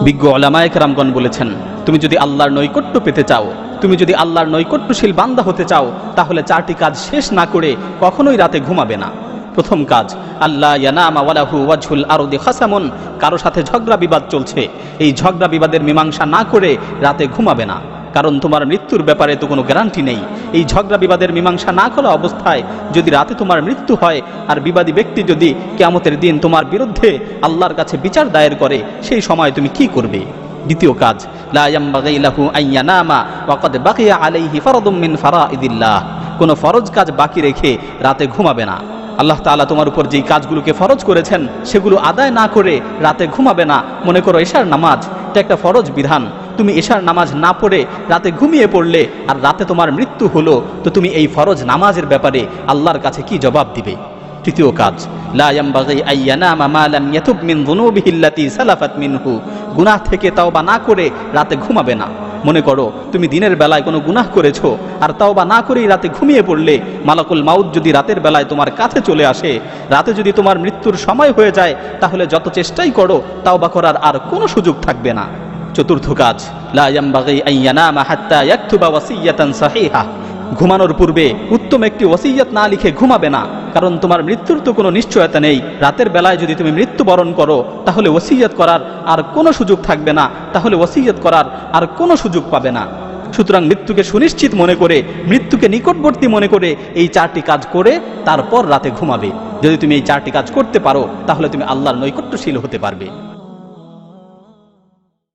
বিজ্ঞ উলামায়ে কেরামগণ বলেছেন, তুমি যদি আল্লাহর নৈকট্য পেতে চাও, তুমি যদি আল্লাহর নৈকট্যশীল বান্দা হতে চাও, তাহলে 4টি কাজ শেষ না করে কখনোই রাতে ঘুমাবে না। প্রথম কাজ, আল্লাহ ইয়ানামা ওয়ালাহু ওয়াজহুল আরদি খাসামুন, কারো সাথে ঝগড়া বিবাদ চলছে, এই ঝগড়া বিবাদের মীমাংসা না করে রাতে ঘুমাবে না। কারণ তোমার মৃত্যুর ব্যাপারে তো কোনো গ্যারান্টি নেই। এই ঝগড়া বিবাদের মীমাংসা না করা অবস্থায় যদি রাতে তোমার মৃত্যু হয়, আর বিবাদী ব্যক্তি যদি কিয়ামতের দিন তোমার বিরুদ্ধে আল্লাহর কাছে বিচার দায়ের করে, সেই সময় তুমি কি করবে? দ্বিতীয় কাজ, লা ইয়ামবাগি লাহু আন ইয়ানামা ওয়া ক্বাদ বাকিয়া আলাইহি ফারদুম মিন ফারাইদিল্লাহ, কোনো ফরজ কাজ বাকি রেখে রাতে ঘুমাবে না। আল্লাহ তাআলা তোমার উপর যেই কাজগুলোকে ফরজ করেছেন সেগুলো আদায় না করে রাতে ঘুমাবে না। মনে করো এশার নামাজ, এটা একটা ফরজ বিধান, তুমি এশার নামাজ না পড়ে রাতে ঘুমিয়ে পড়লে আর রাতে তোমার মৃত্যু হলো, তো তুমি এই ফরজ নামাজের ব্যাপারে আল্লাহর কাছে কি জবাব দিবে? তৃতীয় কাজ, লা ইয়ামবাগি আন ইয়ানামা মা লাম ইয়াতুব মিন যুনুবিহি আল্লাতী সালাফাত মিনহু, গুনাহ থেকে তাওবা না করে রাতে ঘুমাবে না। মনে করো তুমি দিনের বেলায় কোনো গুনাহ করেছো, আর তাওবা না করেই রাতে ঘুমিয়ে পড়লে, মালাকুল মাউত যদি রাতের বেলায় তোমার কাছে চলে আসে, রাতে যদি তোমার মৃত্যুর সময় হয়ে যায়, তাহলে যত চেষ্টাই করো তাওবা করার আর কোনো সুযোগ থাকবে না। চতুর্থ কাজ, লা ইয়ামবাগি আন ইয়ানামা হাত্তা ইয়াকতুবা ওয়াসিয়াতান সাহিহা, ঘুমানোর পূর্বে উত্তম একটি ওসিয়ত না লিখে ঘুমাবে না। কারণ তোমার মৃত্যুর তো কোনো নিশ্চয়তা নেই। রাতের বেলায় যদি তুমি মৃত্যুবরণ করো, তাহলে ওসিয়ত করার আর কোনো সুযোগ থাকবে না, তাহলে ওসিয়ত করার আর কোনো সুযোগ পাবে না। সুতরাং মৃত্যুকে সুনিশ্চিত মনে করে, মৃত্যুকে নিকটবর্তী মনে করে এই 4টি কাজ করে তারপর রাতে ঘুমাবে। যদি তুমি এই 4টি কাজ করতে পারো, তাহলে তুমি আল্লাহর নৈকট্যশীল হতে পারবে।